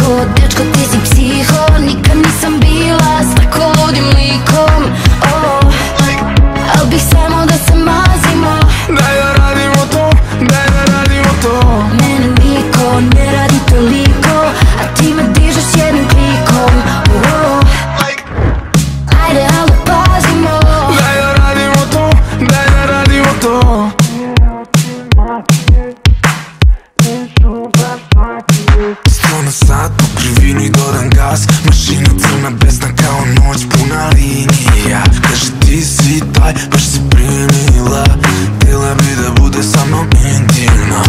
toliko. Dečko ti si psiho, nikad nisam bila s tako ludim likom. Al bih samo da se mazimo. Daj da radimo to, daj da radimo to. Mene niko ne radi toliko, a ti me dižeš jednim klikom. Ajde, al da pazimo. Daj da radimo to, daj da radimo to. Sto na sat, po krivini dodam gas. Mašina crna besna kao noć puna linija. Kaže ti si taj, baš si primila. Htjela bi da bude sa mnom intimna.